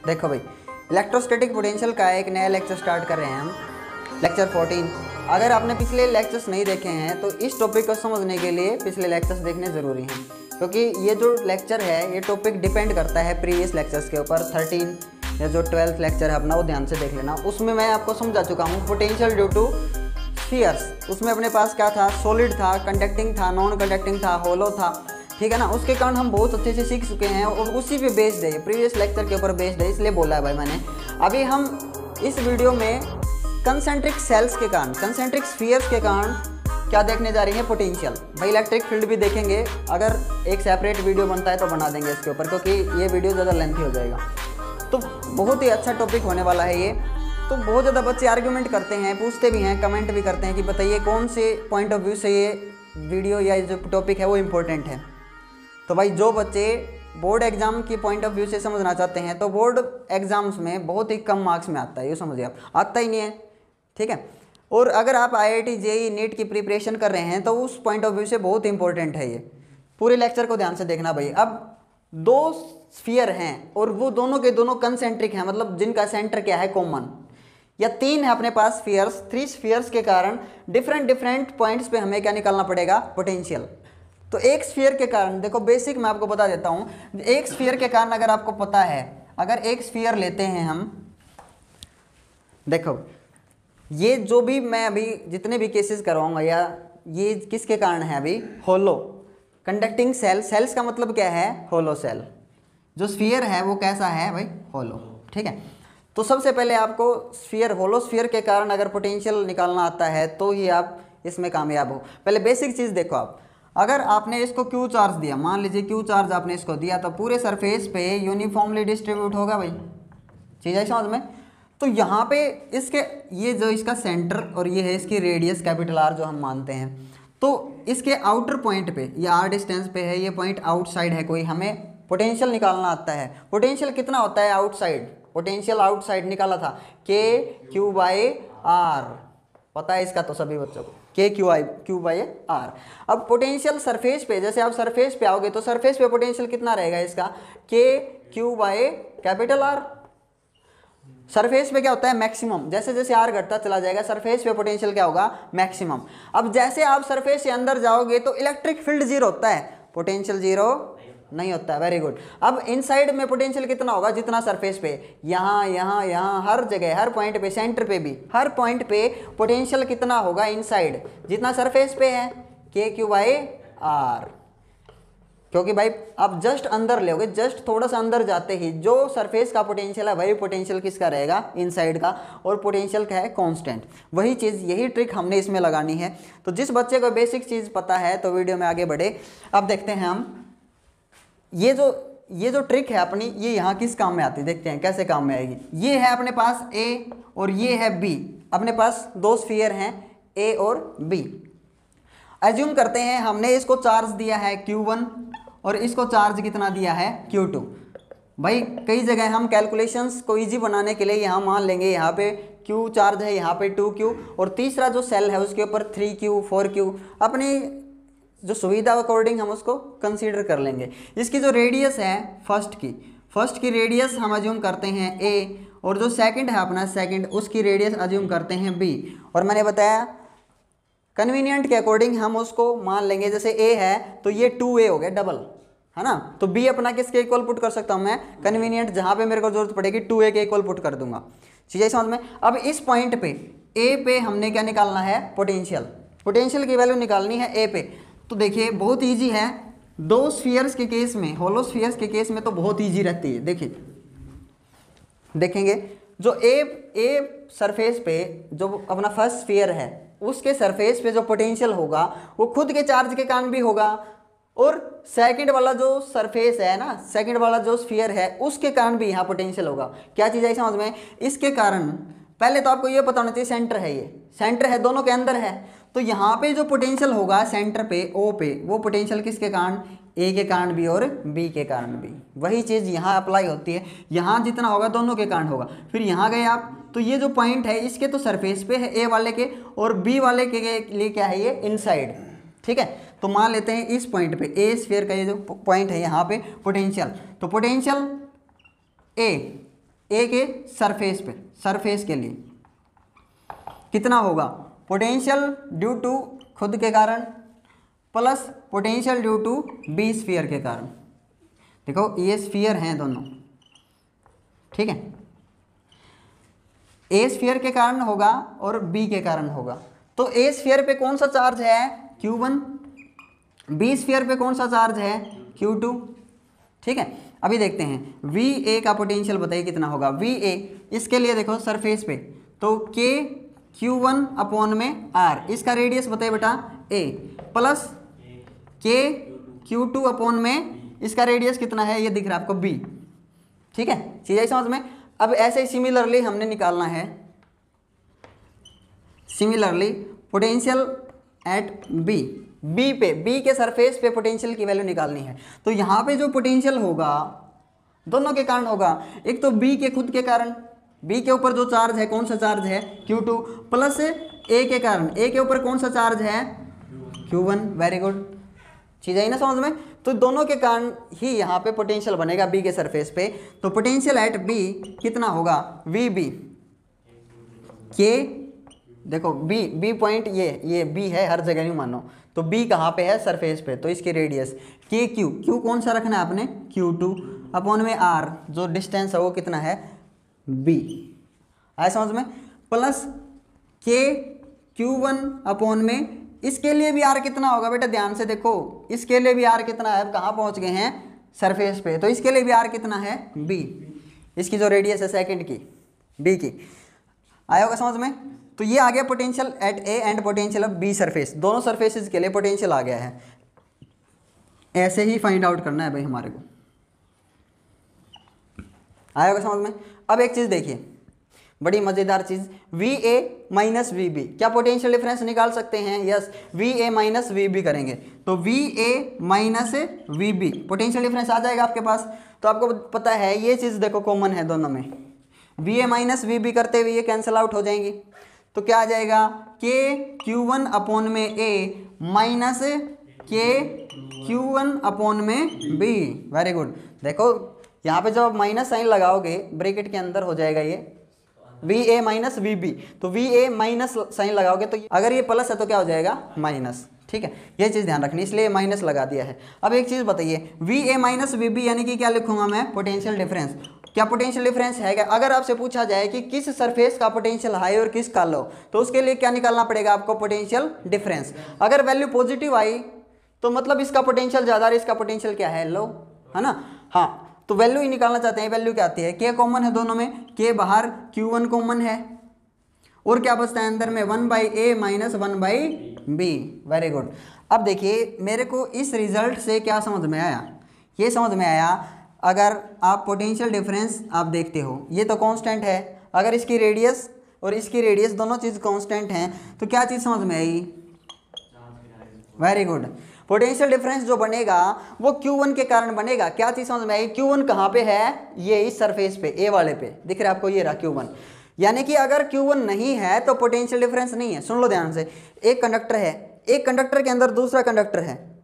देखो भाई, electrostatic potential का एक नया लेक्चर स्टार्ट कर रहे हैं हम, लेक्चर 14। अगर आपने पिछले लेक्चर्स नहीं देखे हैं तो इस टॉपिक को समझने के लिए पिछले लेक्चर्स देखने ज़रूरी हैं, क्योंकि ये जो लेक्चर है ये टॉपिक डिपेंड करता है प्रीवियस लेक्चर्स के ऊपर। 13 या जो 12th लेक्चर है अपना, वो ध्यान से देख लेना। उसमें मैं आपको समझा चुका हूँ पोटेंशियल ड्यू टू स्फीयर्स। उसमें अपने पास क्या था, सॉलिड था, कंडक्टिंग था, नॉन कंडक्टिंग था, होलो था, ठीक है ना। उसके कारण हम बहुत अच्छे से सीख चुके हैं और उसी पे बेस्ड है, प्रीवियस लेक्चर के ऊपर बेस्ड है, इसलिए बोला है भाई मैंने। अभी हम इस वीडियो में कंसेंट्रिक सेल्स के कारण, कंसेंट्रिक स्फीयर्स के कारण क्या देखने जा रही है, पोटेंशियल। भाई इलेक्ट्रिक फील्ड भी देखेंगे, अगर एक सेपरेट वीडियो बनता है तो बना देंगे इसके ऊपर, क्योंकि ये वीडियो ज़्यादा लेंथी हो जाएगा। तो बहुत ही अच्छा टॉपिक होने वाला है ये। तो बहुत ज़्यादा बच्चे आर्ग्यूमेंट करते हैं, पूछते भी हैं, कमेंट भी करते हैं कि बताइए कौन से पॉइंट ऑफ व्यू से ये वीडियो या जो टॉपिक है वो इम्पोर्टेंट है। तो भाई जो बच्चे बोर्ड एग्जाम की पॉइंट ऑफ व्यू से समझना चाहते हैं तो बोर्ड एग्जाम्स में बहुत ही कम मार्क्स में आता है, ये समझिए आप, आता ही नहीं है, ठीक है। और अगर आप IIT JEE नीट की प्रिपरेशन कर रहे हैं तो उस पॉइंट ऑफ व्यू से बहुत इंपॉर्टेंट है ये। पूरे लेक्चर को ध्यान से देखना भाई। अब दो स्फीयर हैं और वो दोनों के दोनों कंसेंट्रिक हैं, मतलब जिनका सेंटर क्या है, कॉमन। या 3 है अपने पास स्फीयर्स, 3 स्फीयर्स के कारण डिफरेंट पॉइंट्स पे हमें क्या निकालना पड़ेगा, पोटेंशियल। तो एक स्फीयर के कारण देखो, बेसिक मैं आपको बता देता हूँ। एक स्फीयर के कारण अगर आपको पता है, अगर एक स्फीयर लेते हैं हम, देखो ये जो भी मैं अभी जितने भी केसेस करवाऊंगा या ये किसके कारण है, अभी होलो कंडक्टिंग सेल। सेल्स का मतलब क्या है, होलो सेल। जो स्फीयर है वो कैसा है भाई, होलो, ठीक है। तो सबसे पहले आपको स्फीयर, होलो स्फीयर के कारण अगर पोटेंशियल निकालना आता है तो ही आप इसमें कामयाब हो। पहले बेसिक चीज़ देखो आप, अगर आपने इसको क्यू चार्ज दिया, मान लीजिए क्यू चार्ज आपने इसको दिया, तो पूरे सरफेस पे यूनिफॉर्मली डिस्ट्रीब्यूट होगा भाई, चीज़ है समझ में। तो यहाँ पे इसके ये जो इसका सेंटर और ये है इसकी रेडियस कैपिटल R जो हम मानते हैं, तो इसके आउटर पॉइंट पे, ये R डिस्टेंस पे है, ये पॉइंट आउटसाइड है कोई, हमें पोटेंशियल निकालना आता है। पोटेंशियल कितना होता है आउटसाइड, पोटेंशियल आउटसाइड निकाला था KQ/R, पता है इसका तो सभी बच्चों को, KQ/R। अब पोटेंशियल सरफेस पे, जैसे आप सरफेस पे आओगे तो सरफेस पे पोटेंशियल कितना रहेगा इसका, KQ/R। सरफेस पे क्या होता है, मैक्सिमम। जैसे जैसे R घटता चला जाएगा सरफेस पे पोटेंशियल क्या होगा, मैक्सिमम। अब जैसे आप सरफेस से अंदर जाओगे तो इलेक्ट्रिक फील्ड 0 होता है, पोटेंशियल 0 नहीं होता है। Very good. अब इनसाइड में पोटेंशियल कितना होगा, जितना सरफेस पे, यहाँ यहाँ यहाँ हर जगह, हर पॉइंट पे, सेंटर पे भी, हर पॉइंट पे पोटेंशियल कितना होगा इनसाइड, जितना सरफेस पे है, KQ/R। क्योंकि भाई आप जस्ट अंदर लोगे, जस्ट थोड़ा सा अंदर जाते ही जो सरफेस का पोटेंशियल है वही पोटेंशियल किसका रहेगा, इनसाइड का। और पोटेंशियल क्या है, कांस्टेंट। वही चीज़, यही ट्रिक हमने इसमें लगानी है। तो जिस बच्चे को बेसिक चीज़ पता है तो वीडियो में आगे बढ़े। अब देखते हैं हम ये जो ट्रिक है अपनी, ये यहाँ किस काम में आती है, देखते हैं कैसे काम में आएगी। ये है अपने पास A और ये है B, अपने पास 2 स्फीयर हैं A और B। एज्यूम करते हैं हमने इसको चार्ज दिया है Q1 और इसको चार्ज कितना दिया है, Q2। भाई कई जगह हम कैलकुलेशंस को इजी बनाने के लिए यहाँ मान लेंगे, यहाँ पे Q चार्ज है, यहाँ पे 2Q, और तीसरा जो सेल है उसके ऊपर 3Q 4Q, अपनी जो सुविधा अकॉर्डिंग हम उसको कंसीडर कर लेंगे। इसकी जो रेडियस है फर्स्ट की रेडियस हम अज्यूम करते हैं A, और जो सेकंड है अपना सेकंड, उसकी रेडियस अज्यूम करते हैं B। और मैंने बताया कन्वीनियंट के अकॉर्डिंग हम उसको मान लेंगे, जैसे A है तो ये 2A हो गया डबल, है ना। तो B अपना किसके इक्वल पुट कर सकता हूँ मैं, कन्वीनियंट, जहाँ पे मेरे को जरूरत पड़ेगी 2A के इक्वल पुट कर दूंगा, चीज़ें समझ में। अब इस पॉइंट पे A पे हमने क्या निकालना है, पोटेंशियल की वैल्यू निकालनी है A पे। तो देखिए बहुत ईजी है, 2 स्फीयर्स के केस में, होलो स्फीयर्स के केस में तो बहुत ईजी रहती है। देखिए देखेंगे जो A सरफेस पे जो अपना फर्स्ट स्फीयर है उसके सरफेस पे जो पोटेंशियल होगा वो खुद के चार्ज के कारण भी होगा, और सेकंड वाला जो सरफेस है ना, सेकंड वाला जो स्फीयर है उसके कारण भी यहाँ पोटेंशियल होगा। क्या चीज़ है समझ में, इसके कारण पहले तो आपको ये पता होना चाहिए सेंटर है, ये सेंटर है, दोनों के अंदर है। तो यहाँ पे जो पोटेंशियल होगा सेंटर पे O पे, वो पोटेंशियल किसके कारण, A के कारण भी और B के कारण भी। वही चीज़ यहाँ अप्लाई होती है, यहाँ जितना होगा दोनों के कारण होगा। फिर यहाँ गए आप तो ये जो पॉइंट है इसके तो सरफेस पे है A वाले के, और B वाले के लिए क्या है, ये इनसाइड, ठीक है। तो मान लेते हैं इस पॉइंट पे A स्फीयर का ये जो पॉइंट है यहाँ पे पोटेंशियल, तो पोटेंशियल A ए के सरफेस पे, सरफेस के लिए कितना होगा पोटेंशियल ड्यू टू खुद के कारण plus potential due to B sphere के कारण। देखो ये स्फीयर हैं दोनों, ठीक है, ए स्फीयर के कारण होगा और बी के कारण होगा। तो ए स्फीयर पे कौन सा चार्ज है Q1, बी स्फीयर पे कौन सा चार्ज है Q2, ठीक है। अभी देखते हैं VA का पोटेंशियल बताइए कितना होगा। VA इसके लिए देखो सरफेस पे तो K Q1 अपॉन में R, इसका रेडियस बताइए बेटा A, plus K Q2 upon में इसका रेडियस कितना है ये दिख रहा है आपको B, ठीक है, चीज़ आई समझ में। अब ऐसे ही सिमिलरली हमने निकालना है, सिमिलरली पोटेंशियल एट बी पे, बी के सरफेस पे पोटेंशियल की वैल्यू निकालनी है। तो यहाँ पे जो पोटेंशियल होगा दोनों के कारण होगा, एक तो बी के खुद के कारण, बी के ऊपर जो चार्ज है कौन सा चार्ज है Q2, प्लस ए के कारण, ए के ऊपर कौन सा चार्ज है Q1, वेरी गुड, चीज़ आई ना समझ में। तो दोनों के कारण ही यहाँ पे पोटेंशियल बनेगा बी के सरफेस पे। तो पोटेंशियल एट बी कितना होगा VB के, देखो बी पॉइंट ये बी है हर जगह नहीं मानो, तो बी कहाँ पे है सरफेस पे, तो इसकी रेडियस क्यू कौन सा रखना है आपने Q2 अपॉन में R, जो डिस्टेंस है वो कितना है B, आया समझ में, प्लस के Q1 अपॉन में, इसके लिए भी R कितना होगा बेटा ध्यान से देखो, इसके लिए भी R कितना है, कहाँ पहुँच गए हैं सरफेस पे, तो इसके लिए भी R कितना है B, इसकी जो रेडियस है सेकंड की B की, आया होगा समझ में। तो ये आ गया potential at A and potential of B surface, दोनों सरफेसेस के लिए पोटेंशियल आ गया है। ऐसे ही फाइंड आउट करना है भाई हमारे को, आया होगा समझ में। अब एक चीज़ देखिए बड़ी मज़ेदार चीज़, VA माइनस VB, क्या पोटेंशियल डिफरेंस निकाल सकते हैं, यस, VA माइनस VB करेंगे तो VA minus VB potential difference आ जाएगा आपके पास। तो आपको पता है ये चीज़ देखो कॉमन है दोनों में, VA माइनस VB करते हुए ये कैंसिल आउट हो जाएंगी, तो क्या आ जाएगा K Q1 अपॉन में A minus K Q1 upon में B, वेरी गुड। देखो यहाँ पे जब माइनस साइन लगाओगे ब्रैकेट के अंदर हो जाएगा ये VA माइनस VB, तो VA माइनस साइन लगाओगे तो अगर ये प्लस है तो क्या हो जाएगा माइनस, ठीक है, ये चीज़ ध्यान रखनी, इसलिए माइनस लगा दिया है। अब एक चीज़ बताइए VA माइनस VB यानी कि क्या लिखूंगा मैं पोटेंशियल डिफरेंस, क्या पोटेंशियल डिफरेंस है क्या। अगर आपसे पूछा जाए कि किस सरफेस का पोटेंशियल हाई और किस का लो, तो उसके लिए क्या निकालना पड़ेगा आपको पोटेंशियल डिफरेंस। अगर वैल्यू पॉजिटिव आई तो मतलब इसका पोटेंशियल ज़्यादा है, इसका पोटेंशियल क्या है लो, है ना, हाँ, तो वैल्यू ही निकालना चाहते हैं, वैल्यू क्या आती है K कॉमन है दोनों में, K बाहर Q1 कॉमन है और क्या बचता है अंदर में 1/A minus 1/B, very good. अब देखिए मेरे को इस रिजल्ट से क्या समझ में आया, ये समझ में आया अगर आप पोटेंशियल डिफरेंस आप देखते हो ये तो कांस्टेंट है, अगर इसकी रेडियस और इसकी रेडियस दोनों चीज़ कांस्टेंट हैं तो क्या चीज़ समझ में आई, वेरी गुड। पोटेंशियल डिफरेंस जो बनेगा वो Q1 के कारण बनेगा, क्या चीज़ समझ में आई, Q1 कहाँ पे है, ये इस सरफेस पे A वाले पे दिख रहा है आपको, ये रहा Q1, यानी कि अगर Q1 नहीं है तो पोटेंशियल डिफरेंस नहीं है। सुन लो ध्यान से, एक कंडक्टर है, एक कंडक्टर के अंदर दूसरा कंडक्टर है,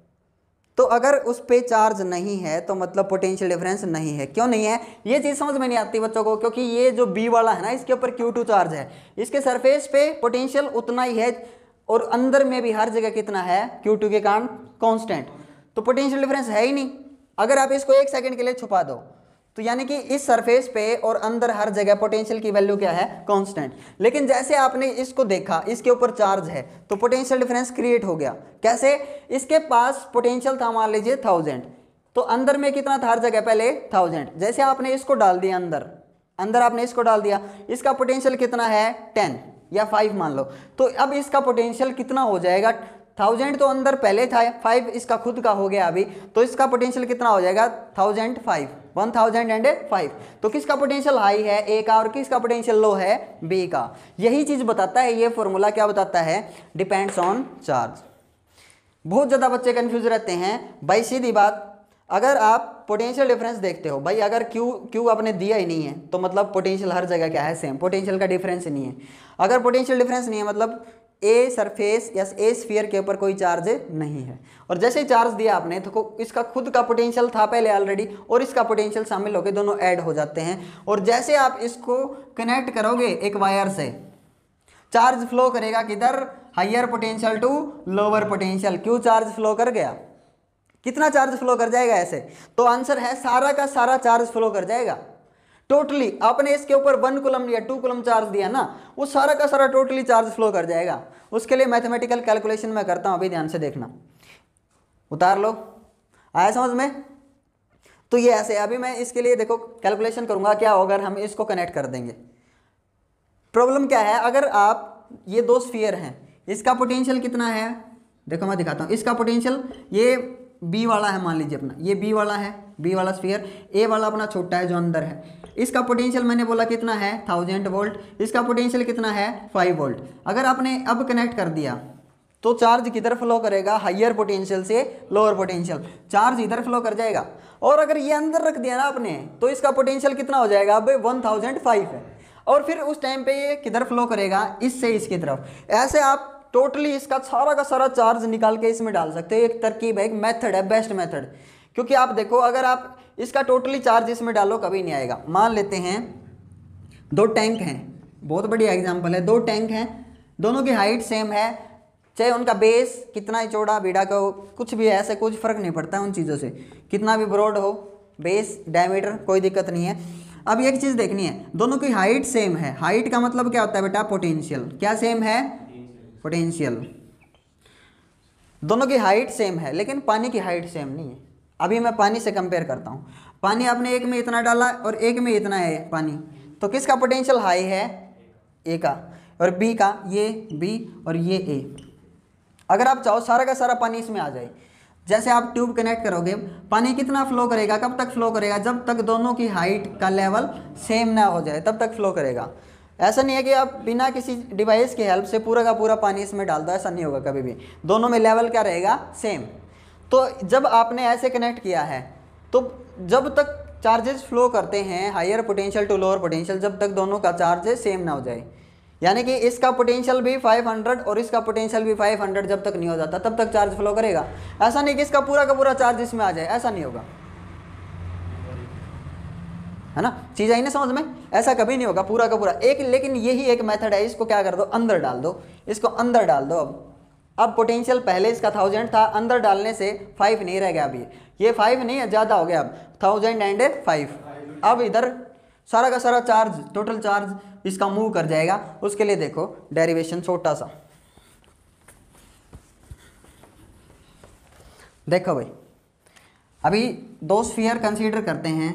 तो अगर उस पे चार्ज नहीं है तो मतलब पोटेंशियल डिफरेंस नहीं है। क्यों नहीं है, ये चीज़ समझ में नहीं आती बच्चों को, क्योंकि ये जो B वाला है ना इसके ऊपर Q2 चार्ज है, इसके सरफेस पे पोटेंशियल उतना ही है और अंदर में भी हर जगह कितना है Q2 के कारण कांस्टेंट, तो पोटेंशियल डिफरेंस है ही नहीं। अगर आप इसको एक सेकंड के लिए छुपा दो तो यानी कि इस सरफेस पे और अंदर हर जगह पोटेंशियल की वैल्यू क्या है कांस्टेंट, लेकिन जैसे आपने इसको देखा इसके ऊपर चार्ज है तो पोटेंशियल डिफरेंस क्रिएट हो गया। कैसे, इसके पास पोटेंशियल था मान लीजिए 1000, तो अंदर में कितना था हर जगह पहले 1000, जैसे आपने इसको डाल दिया अंदर आपने इसको डाल दिया, इसका पोटेंशियल कितना है 10 या 5 मान लो, तो अब इसका पोटेंशियल कितना हो जाएगा, 1000 तो अंदर पहले था, 5 इसका खुद का हो गया अभी, तो इसका पोटेंशियल कितना हो जाएगा 1005, तो किसका पोटेंशियल हाई है A का और किसका पोटेंशियल लो है B का। यही चीज़ बताता है ये फॉर्मूला, क्या बताता है, डिपेंड्स ऑन चार्ज। बहुत ज़्यादा बच्चे कंफ्यूज रहते हैं भाई, सीधी बात, अगर आप पोटेंशियल डिफरेंस देखते हो भाई, अगर Q आपने दिया ही नहीं है तो मतलब पोटेंशियल हर जगह क्या है सेम, पोटेंशियल का डिफरेंस नहीं है। अगर पोटेंशियल डिफरेंस नहीं है मतलब ए सरफेस या ए स्फीयर के ऊपर कोई चार्ज नहीं है। और जैसे ही चार्ज दिया आपने तो इसका खुद का पोटेंशियल था पहले ऑलरेडी, और इसका पोटेंशियल शामिल होकर दोनों ऐड हो जाते हैं। और जैसे आप इसको कनेक्ट करोगे एक वायर से, चार्ज फ्लो करेगा किधर, higher potential to lower potential. क्यों चार्ज फ्लो कर गया, कितना चार्ज फ्लो कर जाएगा ऐसे, तो आंसर है सारा का सारा चार्ज फ्लो कर जाएगा टोटली। आपने इसके ऊपर 1 कूलम या 2 कूलम चार्ज दिया ना, वो सारा का सारा टोटली चार्ज फ्लो कर जाएगा। उसके लिए मैथमेटिकल कैलकुलेशन मैं करता हूं, अभी ध्यान से देखना, उतार लो, आया समझ में। तो ये ऐसे, अभी मैं इसके लिए देखो कैलकुलेशन करूंगा क्या होगा अगर हम इसको कनेक्ट कर देंगे। प्रॉब्लम क्या है, अगर आप ये दो स्फीयर हैं, इसका पोटेंशियल कितना है, देखो मैं दिखाता हूँ। इसका पोटेंशियल ये बी वाला है, मान लीजिए अपना ये बी वाला है, बी वाला स्फीयर, ए वाला अपना छोटा है जो अंदर है। इसका पोटेंशियल मैंने बोला कितना है 1000 वोल्ट, इसका पोटेंशियल कितना है 5 वोल्ट। अगर आपने अब कनेक्ट कर दिया तो चार्ज किधर फ्लो करेगा, हायर पोटेंशियल से लोअर पोटेंशियल, चार्ज इधर फ्लो कर जाएगा। और अगर ये अंदर रख दिया ना आपने तो इसका पोटेंशियल कितना हो जाएगा, अब 1005 है। और फिर उस टाइम पे ये किधर फ्लो करेगा, इससे इसकी तरफ। ऐसे आप टोटली इसका सारा का सारा चार्ज निकाल के इसमें डाल सकते हो। एक तरकीब है, एक मेथड है, बेस्ट मेथड। क्योंकि आप देखो अगर आप इसका टोटली चार्ज इसमें डालो कभी नहीं आएगा। मान लेते हैं 2 टैंक हैं, बहुत बढ़िया एग्जांपल है। 2 टैंक हैं, दोनों की हाइट सेम है, चाहे उनका बेस कितना ही चौड़ा बीड़ा का हो, कुछ भी ऐसे कुछ फर्क नहीं पड़ता है उन चीज़ों से, कितना भी ब्रॉड हो बेस डायमीटर, कोई दिक्कत नहीं है। अब एक चीज़ देखनी है, दोनों की हाइट सेम है। हाइट का मतलब क्या होता है बेटा, पोटेंशियल। क्या सेम है, पोटेंशियल। दोनों की हाइट सेम है लेकिन पानी की हाइट सेम नहीं है। अभी मैं पानी से कंपेयर करता हूँ, पानी आपने एक में इतना डाला और एक में इतना है पानी, तो किसका पोटेंशियल हाई है, ए का, और बी का, ये बी और ये ए। अगर आप चाहो सारा का सारा पानी इसमें आ जाए, जैसे आप ट्यूब कनेक्ट करोगे, पानी कितना फ्लो करेगा, कब तक फ्लो करेगा, जब तक दोनों की हाइट का लेवल सेम ना हो जाए तब तक फ्लो करेगा। ऐसा नहीं है कि आप बिना किसी डिवाइस की हेल्प से पूरा का पूरा पानी इसमें डाल दो, ऐसा नहीं होगा कभी भी। दोनों में लेवल क्या रहेगा, सेम। तो जब आपने ऐसे कनेक्ट किया है तो जब तक चार्जेस फ्लो करते हैं higher potential to lower potential, जब तक दोनों का चार्ज सेम ना हो जाए, यानी कि इसका पोटेंशियल भी 500 और इसका पोटेंशियल भी 500 जब तक नहीं हो जाता तब तक चार्ज फ्लो करेगा। ऐसा नहीं कि इसका पूरा का पूरा चार्ज इसमें आ जाए, ऐसा नहीं होगा, है ना। चीज़ आई ना समझ में, ऐसा कभी नहीं होगा पूरा का पूरा एक। लेकिन यही एक मेथड है, इसको क्या कर दो, अंदर डाल दो, इसको अंदर डाल दो। अब पोटेंशियल पहले इसका 1000 था, अंदर डालने से 5 नहीं रह गया, अभी ये 5 नहीं है, ज़्यादा हो गया, अब 1005। अब इधर सारा का सारा चार्ज, टोटल चार्ज इसका मूव कर जाएगा। उसके लिए देखो डेरिवेशन छोटा सा, देखो भाई, अभी 2 स्फीयर कंसीडर करते हैं,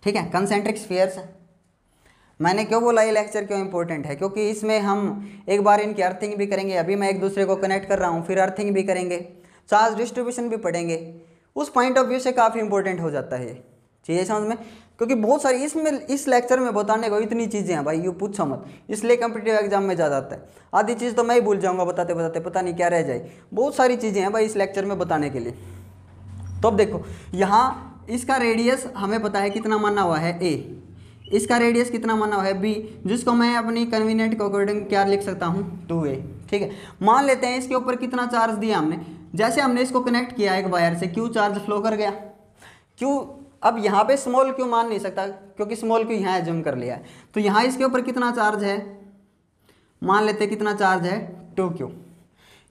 ठीक है, कंसेंट्रिक स्फीयर्स। मैंने क्यों बोला ये लेक्चर क्यों इंपॉर्टेंट है, क्योंकि इसमें हम एक बार इनकी अर्थिंग भी करेंगे, अभी मैं एक दूसरे को कनेक्ट कर रहा हूँ, फिर अर्थिंग भी करेंगे, चार्ज डिस्ट्रीब्यूशन भी पढ़ेंगे। उस पॉइंट ऑफ व्यू से काफ़ी इंपॉर्टेंट हो जाता है ये चीज़ें समझ में, क्योंकि बहुत सारी इसमें इस लेक्चर में बताने को इतनी चीज़ें हैं भाई, यूँ पूछो मत, इसलिए कॉम्पिटिटिव एग्जाम में ज़्यादा आता है। आधी चीज़ तो मैं ही भूल जाऊँगा बताते बताते, पता नहीं क्या रह जाए। बहुत सारी चीज़ें हैं भाई इस लेक्चर में बताने के लिए। तो अब देखो यहाँ इसका रेडियस हमें पता है कितना माना हुआ है ए, इसका रेडियस कितना माना हुआ है बी, जिसको मैं अपनी कन्वीनियंट के अकॉर्डिंग क्या लिख सकता हूँ 2a, ठीक है। मान लेते हैं इसके ऊपर कितना चार्ज दिया हमने, जैसे हमने इसको कनेक्ट किया एक वायर से, क्यू चार्ज फ्लो कर गया। क्यू अब यहाँ पे स्मॉल क्यू मान नहीं सकता क्योंकि स्मॉल क्यू यहाँ जूम कर लिया है, तो यहाँ इसके ऊपर कितना चार्ज है, मान लेते हैं कितना चार्ज है 2q।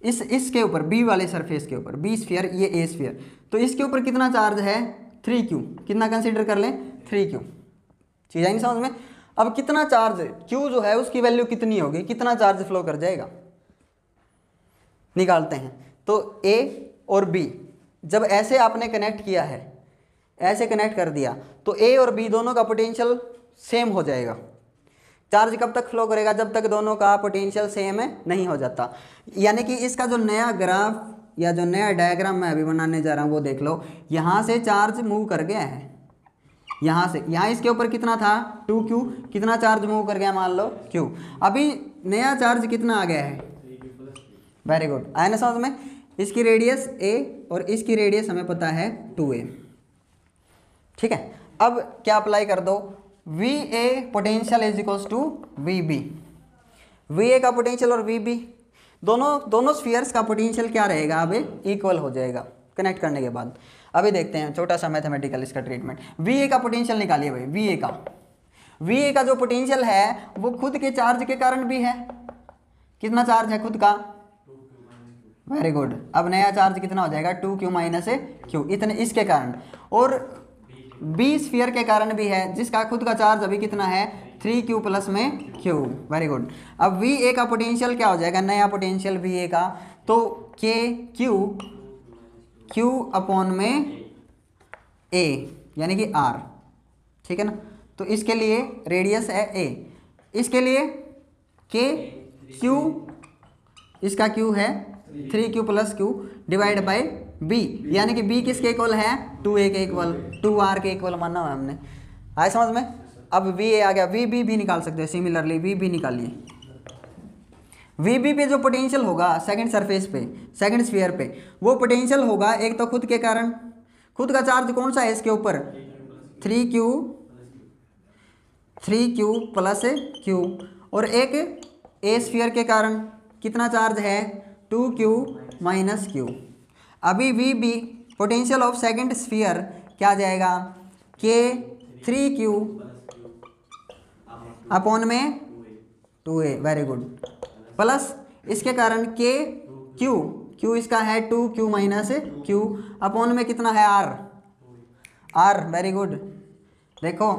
इसके ऊपर बी वाले सरफेस के ऊपर, बी स्फीयर ये ए स्फीयर, तो इसके ऊपर कितना चार्ज है 3q, कितना कंसीडर कर लें 3q। चीज़ आई नहीं समझ में। अब कितना चार्ज q जो है उसकी वैल्यू कितनी होगी, कितना चार्ज फ्लो कर जाएगा, निकालते हैं। तो a और b जब ऐसे आपने कनेक्ट किया है, ऐसे कनेक्ट कर दिया, तो a और b दोनों का पोटेंशियल सेम हो जाएगा। चार्ज कब तक फ्लो करेगा, जब तक दोनों का पोटेंशियल सेम नहीं हो जाता। यानी कि इसका जो नया ग्राफ या जो नया डायग्राम मैं अभी बनाने जा रहा हूँ वो देख लो, यहाँ से चार्ज मूव कर गया है, यहाँ से यहाँ इसके ऊपर कितना था 2q, कितना चार्ज मूव कर गया मान लो q। अभी नया चार्ज कितना आ गया है, वेरी गुड, आया ना समझ में। इसकी रेडियस a और इसकी रेडियस हमें पता है 2a, ठीक है। अब क्या अप्लाई कर दो, V A potential is equals to V B. V A का पोटेंशियल और वी बी दोनों स्फीयर्स का पोटेंशियल क्या रहेगा, अब इक्वल हो जाएगा कनेक्ट करने के बाद। अभी देखते हैं छोटा सा मैथमेटिकल इसका ट्रीटमेंट। वी ए का पोटेंशियल निकालिए भाई। वी ए का जो पोटेंशियल है वो खुद के चार्ज के कारण भी है। कितना चार्ज है खुद का, वेरी गुड। अब नया चार्ज कितना हो जाएगा, 2q माइनस क्यू, इतने इसके कारण। और बी स्फीयर के कारण भी है जिसका खुद का चार्ज अभी कितना है, 3q प्लस में q, वेरी गुड। अब वी ए का पोटेंशियल क्या हो जाएगा, नया पोटेंशियल वी ए का, तो के क्यू अपॉन में ए यानी कि r, ठीक है ना। तो इसके लिए रेडियस है a, इसके लिए के क्यू, इसका q है 3q plus q divide by b, यानी कि b किसके इक्वल है, 2a के इक्वल, 2r के इक्वल माना है हमने। आए समझ में। अब va आ गया, vb भी निकाल सकते हैं सिमिलरली, vb निकालिए। vb पे जो पोटेंशियल होगा सेकंड सरफेस पे, सेकंड स्फीयर पे, वो पोटेंशियल होगा एक तो खुद के कारण, खुद का चार्ज कौन सा है इसके ऊपर, 3q प्लस q, और एक ए स्फीयर के कारण कितना चार्ज है, 2q माइनस q। अभी V B potential of second sphere क्या आ जाएगा, के 3q अपॉन में 2a, वेरी गुड, प्लस इसके कारण के q इसका है 2q माइनस q अपॉन में कितना है, r, वेरी गुड। देखो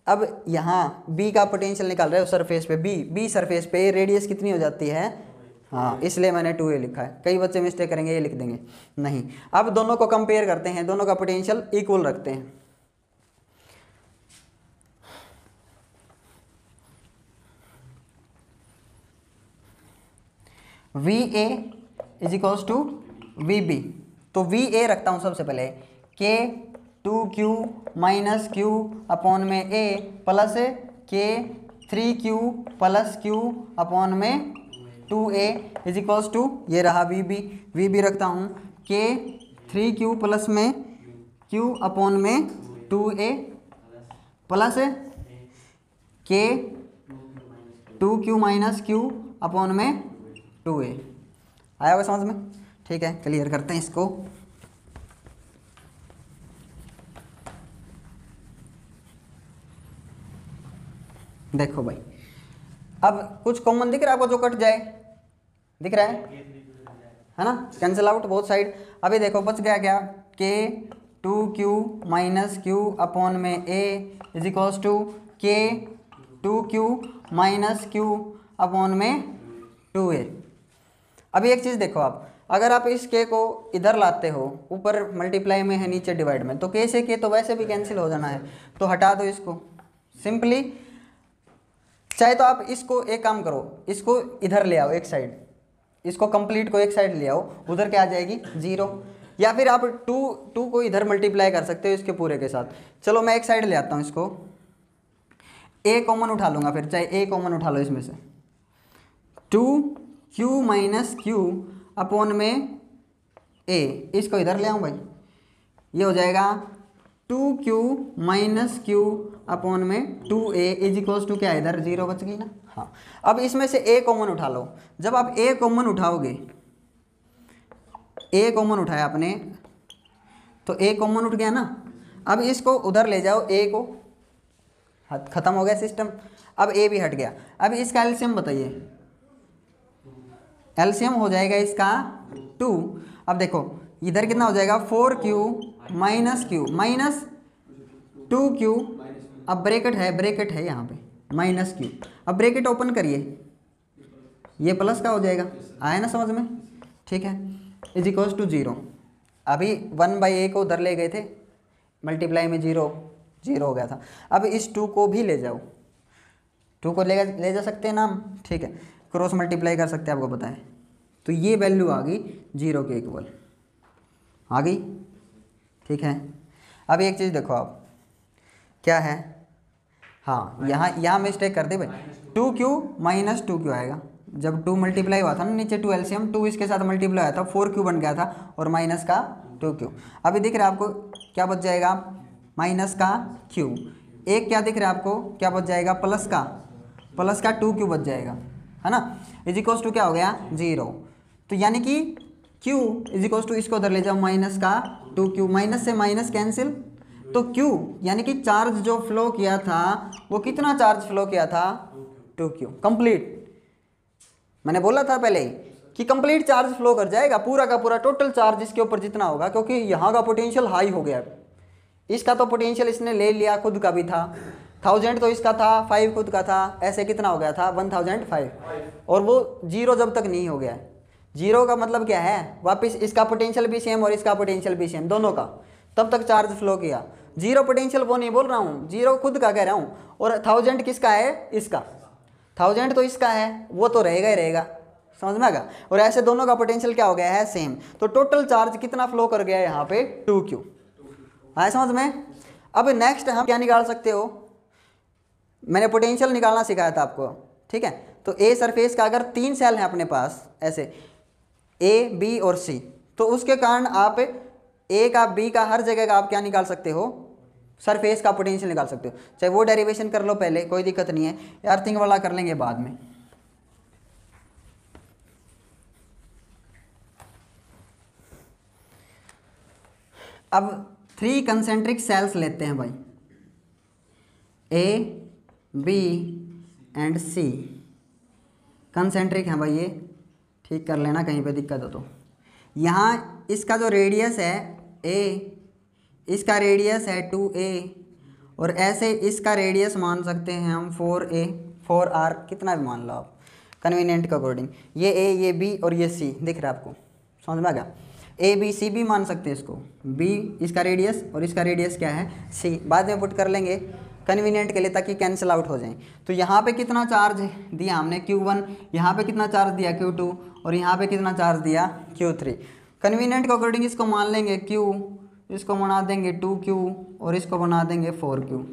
अब यहाँ b का पोटेंशियल निकाल रहे हो सरफेस पे, b सरफेस पे रेडियस कितनी हो जाती है, हाँ इसलिए मैंने 2a लिखा है। कई बच्चे मिस्टेक करेंगे, ये लिख देंगे नहीं। अब दोनों को कंपेयर करते हैं, दोनों का पोटेंशियल इक्वल रखते हैं। V A is equals to V B, तो वी ए रखता हूँ सबसे पहले, K 2q minus q upon में a plus K 3q plus q upon में 2a इज इक्वल्स टू, ये रहा वी बी रखता हूँ, के 3q प्लस में q अपॉन में 2a प्लस के 2q माइनस q अपॉन में 2a। आया होगा समझ में, ठीक है। क्लियर करते हैं इसको। देखो भाई, अब कुछ कॉमन दिख रहा है आपको, जो कट जाए दिख रहा है ना, कैंसिल आउट बोथ साइड। अभी देखो बच गया क्या, के 2q माइनस q अपॉन में a इज इक्वल्स टू के 2q माइनस q अपॉन में 2a। अभी एक चीज़ देखो आप, अगर आप इस के को इधर लाते हो, ऊपर मल्टीप्लाई में है नीचे डिवाइड में, तो के से के तो वैसे भी कैंसिल हो जाना है, तो हटा दो इसको सिंपली। चाहे तो आप इसको एक काम करो, इसको इधर ले आओ एक साइड, इसको कंप्लीट को एक साइड ले आओ, उधर क्या आ जाएगी 0, या फिर आप 2 को इधर मल्टीप्लाई कर सकते हो इसके पूरे के साथ। चलो मैं एक साइड ले आता हूँ इसको, a कॉमन उठा लूँगा, फिर चाहे a कॉमन उठा लो इसमें से, 2q माइनस q अपॉन में a, इसको इधर ले आऊँ भाई, ये हो जाएगा 2q माइनस q अपॉन में 2a इज इक्वल्स टू क्या, इधर 0 बच गई ना। हाँ, अब इसमें से a कॉमन उठा लो। जब आप a कॉमन उठाओगे, a कॉमन उठाया आपने तो a कॉमन उठ गया ना। अब इसको उधर ले जाओ, a को, खत्म हो गया सिस्टम। अब a भी हट गया। अब इसका एलसीएम बताइए, एलसीएम हो जाएगा इसका 2। अब देखो इधर कितना हो जाएगा, 4q minus q minus 2q, अब ब्रैकेट है यहाँ पे माइनस q, अब ब्रैकेट ओपन करिए, ये प्लस का हो जाएगा। आया ना समझ में, ठीक है, इज इक्वल्स टू 0। अभी 1/a को उधर ले गए थे, मल्टीप्लाई में 0 हो गया था। अब इस 2 को भी ले जाओ, 2 को ले जा सकते हैं ना हम, ठीक है, क्रॉस मल्टीप्लाई कर सकते हैं, आपको पता है। तो ये वैल्यू आ गई 0 के इक्वल आ गई, ठीक है। अब एक चीज़ देखो आप, क्या है, हाँ यहाँ मिस्टेक कर दे भाई, 2q माइनस 2q आएगा। जब 2 मल्टीप्लाई हुआ था ना नीचे, 2 एलसीएम, 2 इसके साथ मल्टीप्लाई हुआ था, 4q बन गया था, और माइनस का 2q। अभी दिख रहा है आपको क्या बच जाएगा, माइनस का q, एक क्या दिख रहा है आपको, क्या बच जाएगा, प्लस का 2q बच जाएगा, है ना, इज इक्वल्स टू क्या हो गया 0। तो यानी कि q इज इक्वल्स टू, इसको उधर ले जाओ, माइनस का 2q, माइनस से माइनस कैंसिल, तो q यानी कि चार्ज जो फ्लो किया था वो कितना चार्ज फ्लो किया था, 2q कंप्लीट। मैंने बोला था पहले ही कि कंप्लीट चार्ज फ्लो कर जाएगा, पूरा का पूरा टोटल चार्ज इसके ऊपर जितना होगा, क्योंकि यहाँ का पोटेंशियल हाई हो गया, इसका तो पोटेंशियल इसने ले लिया, खुद का भी था 1000 तो इसका था, 5 खुद का था, ऐसे कितना हो गया था 1005, और वो जीरो जब तक नहीं हो गया है। जीरो का मतलब क्या है, वापस इसका पोटेंशियल भी सेम और इसका पोटेंशियल भी सेम, दोनों का, तब तक चार्ज फ्लो किया। जीरो पोटेंशियल वो नहीं बोल रहा हूँ, जीरो खुद का कह रहा हूँ, और 1000 किसका है, इसका 1000 तो इसका है, वो तो रहेगा ही रहेगा, समझ में आएगा। और ऐसे दोनों का पोटेंशियल क्या हो गया है, सेम। तो टोटल चार्ज कितना फ्लो कर गया है यहाँ पे, 2q, आया समझ में। अब नेक्स्ट हम क्या निकाल सकते हो, मैंने पोटेंशियल निकालना सिखाया था आपको, ठीक है। तो ए सरफेस का अगर 3 सेल हैं अपने पास ऐसे, ए बी और सी, तो उसके कारण आप ए का बी का हर जगह का आप क्या निकाल सकते हो, सरफेस का पोटेंशियल निकाल सकते हो। चाहे वो डेरिवेशन कर लो पहले, कोई दिक्कत नहीं है, अर्थिंग वाला कर लेंगे बाद में। अब 3 कंसेंट्रिक सेल्स लेते हैं भाई, A B and C concentric हैं भाई, ये ठीक कर लेना कहीं पे दिक्कत हो तो। यहाँ इसका जो रेडियस है ए, इसका रेडियस है 2a, और ऐसे इसका रेडियस मान सकते हैं हम 4a 4r, कितना भी मान लो आप कन्वीनियंट के अकॉर्डिंग। ये a, ये b और ये c दिख रहा है आपको, समझ में आ गया। a b c भी मान सकते हैं इसको, b इसका रेडियस और इसका रेडियस क्या है c, बाद में पुट कर लेंगे कन्वीनियंट के लिए ताकि कैंसिल आउट हो जाए। तो यहाँ पे कितना चार्ज दिया हमने q1, यहाँ पे कितना चार्ज दिया q2, और यहाँ पे कितना चार्ज दिया q3। कन्वीनियंट के अकॉर्डिंग इसको मान लेंगे q, इसको बना देंगे 2q और इसको बना देंगे 4q।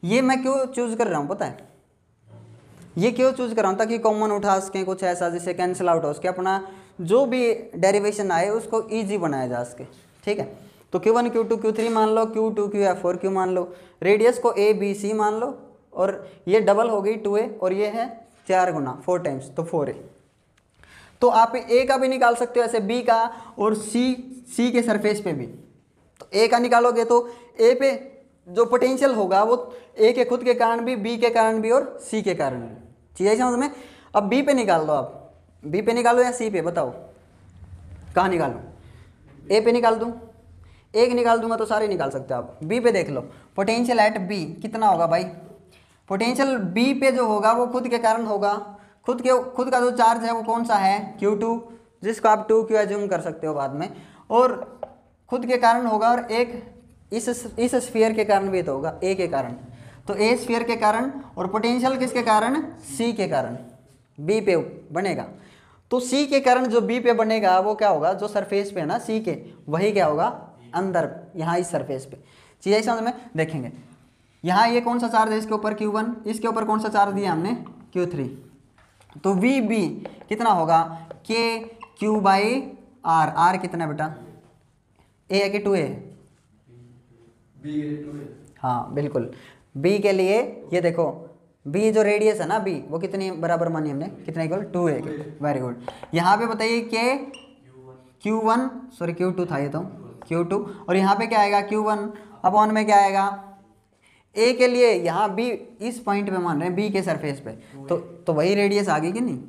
ये मैं क्यों चूज़ कर रहा हूँ पता है, ये क्यों चूज़ कर रहा हूँ, ताकि कॉमन उठा सकें कुछ ऐसा जिससे कैंसिल आउट हो सके, अपना जो भी डेरिवेशन आए उसको इजी बनाया जा सके, ठीक है। तो q1 q2 q3 मान लो, q2 q या 4q मान लो, रेडियस को a b c मान लो, और ये डबल हो गई 2a, और ये है 4 गुना 4 टाइम्स तो 4a। तो आप a का भी निकाल सकते हो ऐसे, b का, और c के सरफेस पे भी। तो a का निकालोगे तो a पे जो पोटेंशियल होगा वो a के खुद के कारण भी, b के कारण भी और c के कारण भी, चीज़ समझ में। अब b पे निकाल दो आप, b पे निकालो या c पे, बताओ कहाँ निकालो, a पे निकाल दूँ, एक निकाल दूंगा तो सारे निकाल सकते हो आप। b पे देख लो, पोटेंशियल एट b कितना होगा भाई, पोटेंशियल b पे जो होगा वो खुद के कारण होगा, खुद का जो चार्ज है वो कौन सा है q2, जिसको आप 2q एज्यूम कर सकते हो बाद में, और खुद के कारण होगा, और एक इस स्फीयर के कारण भी तो होगा, a के कारण, तो a स्फीयर के कारण, और पोटेंशियल किसके कारण, c के कारण b पे बनेगा। तो c के कारण जो b पे बनेगा वो क्या होगा, जो सरफेस पे है ना c के, वही क्या होगा अंदर यहाँ इस सरफेस पे, चीज़ें समझ में। देखेंगे यहाँ ये कौन सा चार्ज है इसके ऊपर q1, इसके ऊपर कौन सा चार्ज दिया हमने q3, तो vb कितना होगा k q by r, r कितना बेटा a है कि 2a, हाँ बिल्कुल, b के लिए ये देखो b जो रेडियस है ना b, वो कितनी बराबर मानी हमने, कितना इक्वल 2a के, वेरी गुड। यहाँ पे बताइए k q1 सॉरी q2 था ये तो q2, और यहाँ पे क्या आएगा q1 अपॉन में क्या आएगा a के लिए, यहाँ b इस पॉइंट पे मान रहे हैं b के सरफेस पे, तो वही रेडियस आ गई कि नहीं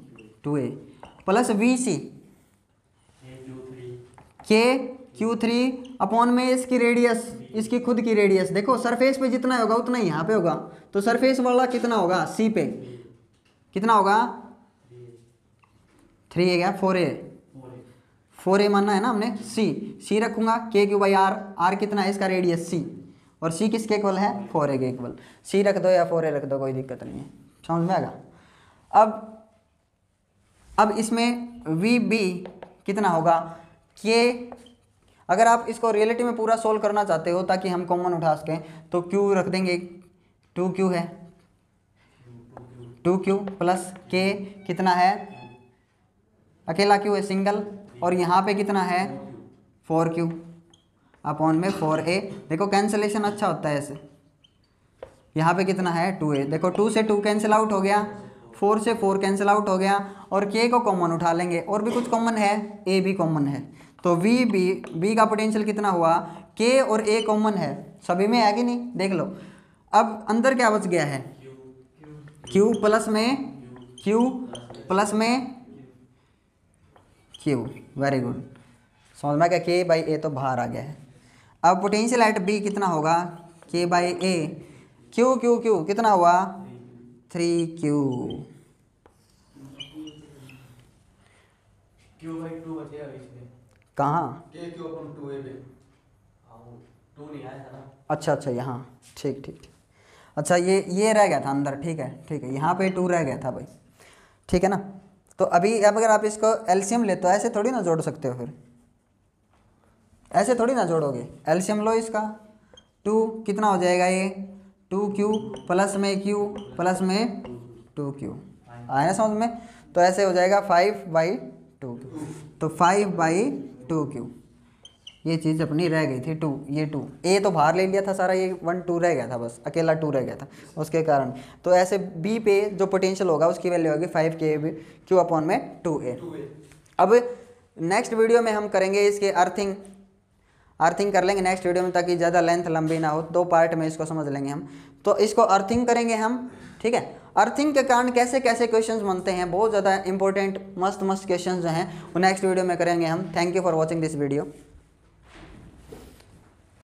2a, plus vc k q3 upon में इसकी रेडियस, इसकी खुद की रेडियस, देखो सरफेस पे जितना होगा उतना ही यहाँ पे होगा, तो सरफेस वाला कितना होगा c पे कितना होगा 3 है क्या 4a मानना है ना हमने, c रखूंगा k q by r, r कितना है इसका रेडियस c, और c किसके इक्वल है 4a के इक्वल, c रख दो या 4a रख दो कोई दिक्कत नहीं है, समझ में आएगा। अब इसमें vb कितना होगा k, अगर आप इसको रियलिटी में पूरा सोल्व करना चाहते हो ताकि हम कॉमन उठा सकें तो q रख देंगे, 2q है 2q प्लस k कितना है, अकेला q है सिंगल, और यहाँ पे कितना है 4q अपॉन में 4a। देखो कैंसलेशन अच्छा होता है ऐसे, यहाँ पे कितना है 2a। देखो 2 से 2 कैंसिल आउट हो गया, 4 से 4 कैंसिल आउट हो गया, और k को कॉमन उठा लेंगे, और भी कुछ कॉमन है, a भी कॉमन है, तो b का पोटेंशियल कितना हुआ, k और a कॉमन है, सभी में है कि नहीं, देख लो। अब अंदर क्या बच गया है, q प्लस में q, वेरी गुड, समझ में आ गया, k बाई a तो बाहर आ गया है। अब पोटेंशियल एट b कितना होगा, k बाई a, q कितना हुआ 3q, कहाँ, अच्छा यहाँ, ठीक, अच्छा ये रह गया था अंदर, ठीक है, यहाँ पे 2 रह गया था भाई, ठीक है ना। तो अभी अब अगर आप इसको एलसीएम ले तो ऐसे थोड़ी ना जोड़ सकते हो, फिर ऐसे थोड़ी ना जोड़ोगे, एलसीएम लो इसका, 2 कितना हो जाएगा ये 2q प्लस में q प्लस में 2q, आया समझ में। तो ऐसे हो जाएगा 5/2q, तो 5/2q, ये चीज़ अपनी रह गई थी 2, ये 2 a तो बाहर ले लिया था सारा, ये 1 2 रह गया था, बस अकेला 2 रह गया था उसके कारण। तो ऐसे b पे जो पोटेंशियल होगा उसकी वैल्यू होगी 5k अपॉन में 2a। अब नेक्स्ट वीडियो में हम करेंगे इसके अर्थिंग कर लेंगे नेक्स्ट वीडियो में, ताकि ज़्यादा लेंथ लंबी ना हो, 2 पार्ट में इसको समझ लेंगे हम। तो इसको अर्थिंग करेंगे हम, ठीक है। अर्थिंग के कारण कैसे कैसे क्वेश्चंस बनते हैं, बहुत ज़्यादा इंपॉर्टेंट मस्त क्वेश्चंस जो हैं वो नेक्स्ट वीडियो में करेंगे हम। Thank you for watching this video.